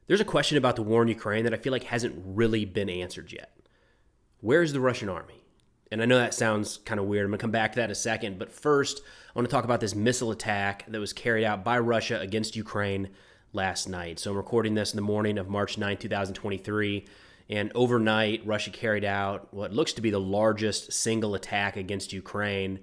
There's a question about the war in Ukraine that I feel like hasn't really been answered yet. Where's the Russian army? And I know that sounds kind of weird. I'm going to come back to that in a second. But first, I want to talk about this missile attack that was carried out by Russia against Ukraine last night. So I'm recording this in the morning of March 9, 2023. And overnight, Russia carried out what looks to be the largest single attack against Ukraine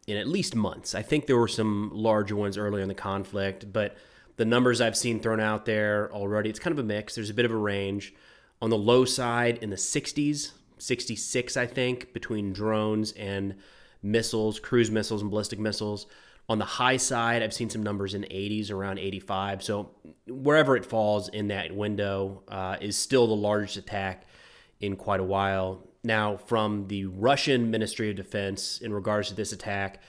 in at least months. I think there were some larger ones earlier in the conflict, but the numbers I've seen thrown out there already, it's kind of a mix. There's a bit of a range. On the low side, in the 60s, 66, I think, between drones and missiles, cruise missiles and ballistic missiles. On the high side, I've seen some numbers in 80s, around 85. So wherever it falls in that window is still the largest attack in quite a while. Now, from the Russian Ministry of Defense, in regards to this attack,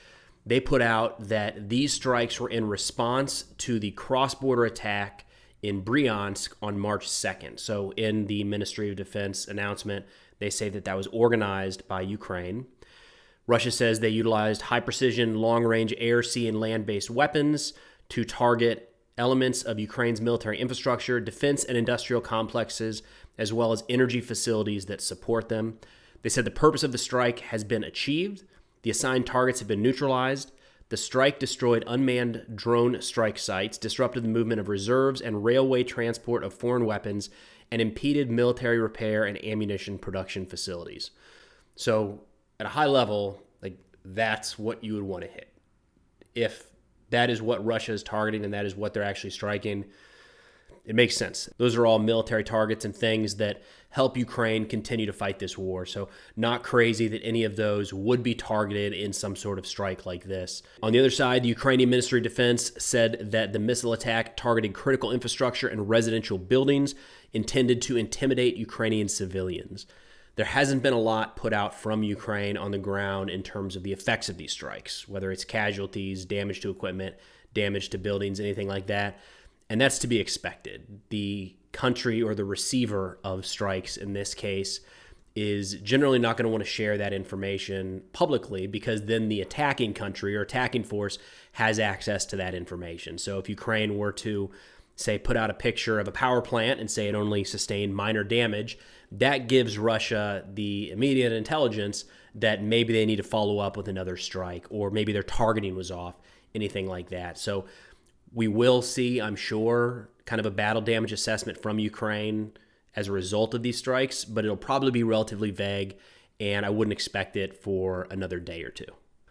they put out that these strikes were in response to the cross-border attack in Bryansk on March 2nd. So in the Ministry of Defense announcement, they say that that was organized by Ukraine. Russia says they utilized high-precision, long-range air, sea, and land-based weapons to target elements of Ukraine's military infrastructure, defense and industrial complexes, as well as energy facilities that support them. They said the purpose of the strike has been achieved. The assigned targets have been neutralized. The strike destroyed unmanned drone strike sites, disrupted the movement of reserves and railway transport of foreign weapons, and impeded military repair and ammunition production facilities. So at a high level, like, that's what you would want to hit. If that is what Russia is targeting and that is what they're actually striking, it makes sense. Those are all military targets and things that help Ukraine continue to fight this war. So not crazy that any of those would be targeted in some sort of strike like this. On the other side, the Ukrainian Ministry of Defense said that the missile attack targeted critical infrastructure and residential buildings intended to intimidate Ukrainian civilians. There hasn't been a lot put out from Ukraine on the ground in terms of the effects of these strikes, whether it's casualties, damage to equipment, damage to buildings, anything like that. And that's to be expected. The country or the receiver of strikes in this case is generally not going to want to share that information publicly, because then the attacking country or attacking force has access to that information. So if Ukraine were to, say, put out a picture of a power plant and say it only sustained minor damage, that gives Russia the immediate intelligence that maybe they need to follow up with another strike, or maybe their targeting was off, anything like that. So we will see, I'm sure, kind of a battle damage assessment from Ukraine as a result of these strikes, but it'll probably be relatively vague, and I wouldn't expect it for another day or two.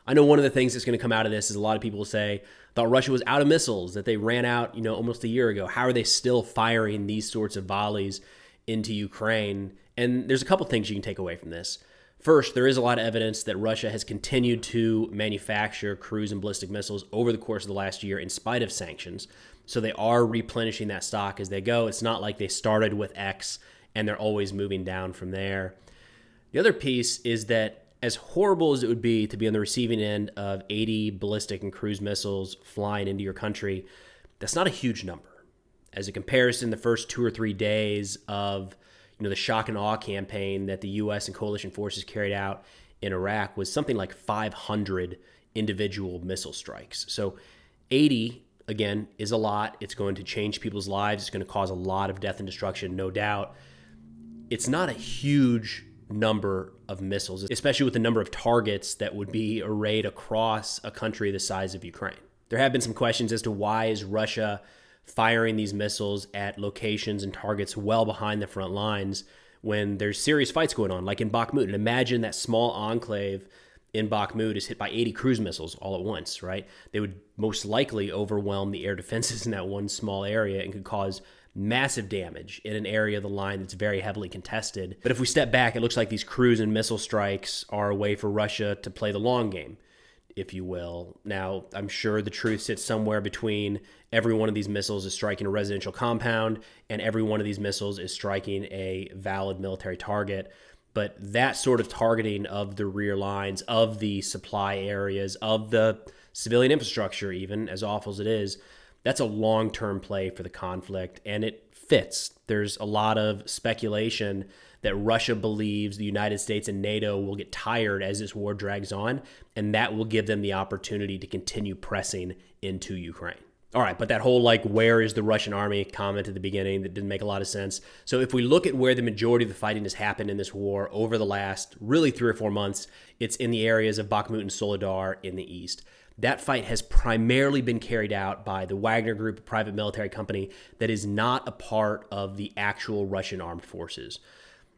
I know one of the things that's going to come out of this is a lot of people will say, thought Russia was out of missiles, that they ran out, almost a year ago. How are they still firing these sorts of volleys into Ukraine? And there's a couple things you can take away from this. First, there is a lot of evidence that Russia has continued to manufacture cruise and ballistic missiles over the course of the last year in spite of sanctions. So they are replenishing that stock as they go. It's not like they started with X and they're always moving down from there. The other piece is that, as horrible as it would be to be on the receiving end of 80 ballistic and cruise missiles flying into your country, that's not a huge number. As a comparison, the first 2 or 3 days of the shock and awe campaign that the U.S. and coalition forces carried out in Iraq was something like 500 individual missile strikes. So 80, again, is a lot. It's going to change people's lives. It's going to cause a lot of death and destruction, no doubt. It's not a huge number of missiles, especially with the number of targets that would be arrayed across a country the size of Ukraine. There have been some questions as to why is Russia firing these missiles at locations and targets well behind the front lines when there's serious fights going on, like in Bakhmut. And imagine that small enclave in Bakhmut is hit by 80 cruise missiles all at once, right? They would most likely overwhelm the air defenses in that one small area and could cause massive damage in an area of the line that's very heavily contested. But if we step back, it looks like these cruise and missile strikes are a way for Russia to play the long game, if you will. Now, I'm sure the truth sits somewhere between every one of these missiles is striking a residential compound and every one of these missiles is striking a valid military target. But that sort of targeting of the rear lines, of the supply areas, of the civilian infrastructure, even as awful as it is, that's a long-term play for the conflict, and it fits. There's a lot of speculation that Russia believes the United States and NATO will get tired as this war drags on, and that will give them the opportunity to continue pressing into Ukraine. All right, but that whole like, where is the Russian army comment at the beginning that didn't make a lot of sense. So if we look at where the majority of the fighting has happened in this war over the last really 3 or 4 months, it's in the areas of Bakhmut and Soledar in the east. That fight has primarily been carried out by the Wagner Group, a private military company that is not a part of the actual Russian armed forces.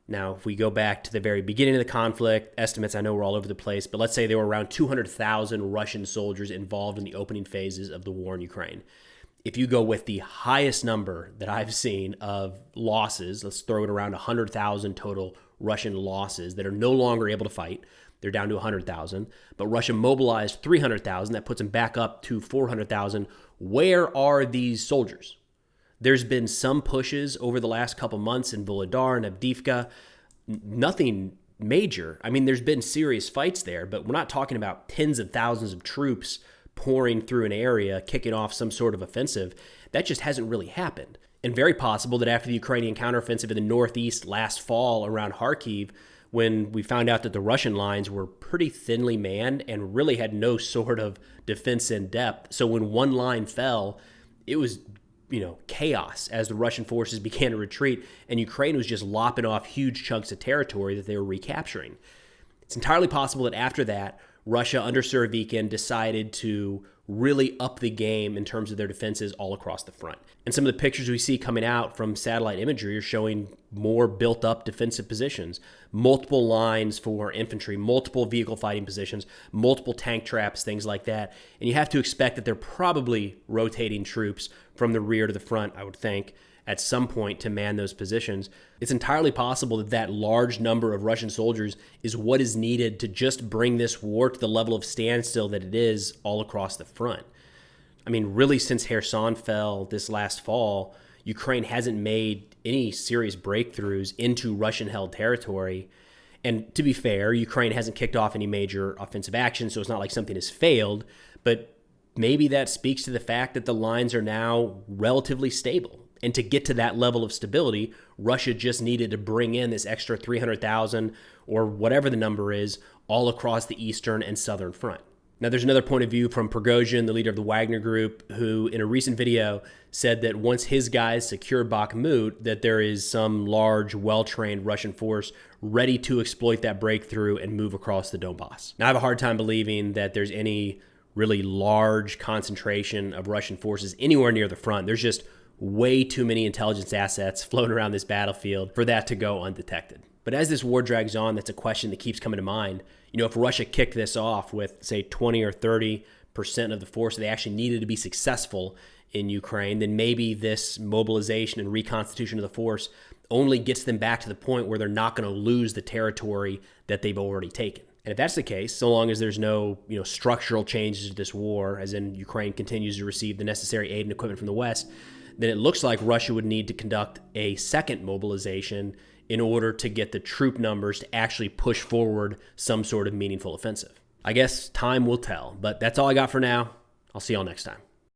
Now, if we go back to the very beginning of the conflict, estimates I know were all over the place, but let's say there were around 200,000 Russian soldiers involved in the opening phases of the war in Ukraine. If you go with the highest number that I've seen of losses, let's throw it around 100,000 total Russian losses that are no longer able to fight. They're down to 100,000, but Russia mobilized 300,000. That puts them back up to 400,000. Where are these soldiers? There's been some pushes over the last couple months in Volodar and Avdiivka. Nothing major. I mean, there's been serious fights there, but we're not talking about tens of thousands of troops pouring through an area, kicking off some sort of offensive. That just hasn't really happened. And very possible that after the Ukrainian counteroffensive in the northeast last fall around Kharkiv, when we found out that the Russian lines were pretty thinly manned and really had no sort of defense in depth. So when one line fell, it was chaos as the Russian forces began to retreat, and Ukraine was just lopping off huge chunks of territory that they were recapturing. It's entirely possible that after that, Russia under Surovikin decided to really up the game in terms of their defenses all across the front. And some of the pictures we see coming out from satellite imagery are showing more built-up defensive positions, multiple lines for infantry, multiple vehicle fighting positions, multiple tank traps, things like that. And you have to expect that they're probably rotating troops from the rear to the front, I would think, at some point to man those positions. It's entirely possible that that large number of Russian soldiers is what is needed to just bring this war to the level of standstill that it is all across the front. I mean, really, since Kherson fell this last fall, Ukraine hasn't made any serious breakthroughs into Russian-held territory. And to be fair, Ukraine hasn't kicked off any major offensive action, so it's not like something has failed. But maybe that speaks to the fact that the lines are now relatively stable. And to get to that level of stability, Russia just needed to bring in this extra 300,000 or whatever the number is all across the eastern and southern front. Now, there's another point of view from Prigozhin, the leader of the Wagner Group, who in a recent video said that once his guys secure Bakhmut, that there is some large, well-trained Russian force ready to exploit that breakthrough and move across the Donbass. Now, I have a hard time believing that there's any really large concentration of Russian forces anywhere near the front. There's just way too many intelligence assets floating around this battlefield for that to go undetected. But as this war drags on, that's a question that keeps coming to mind. If Russia kicked this off with, say, 20 or 30% of the force that they actually needed to be successful in Ukraine, then maybe this mobilization and reconstitution of the force only gets them back to the point where they're not going to lose the territory that they've already taken. And if that's the case, so long as there's no structural changes to this war, as in Ukraine continues to receive the necessary aid and equipment from the West, then it looks like Russia would need to conduct a second mobilization in order to get the troop numbers to actually push forward some sort of meaningful offensive. I guess time will tell, but that's all I got for now. I'll see y'all next time.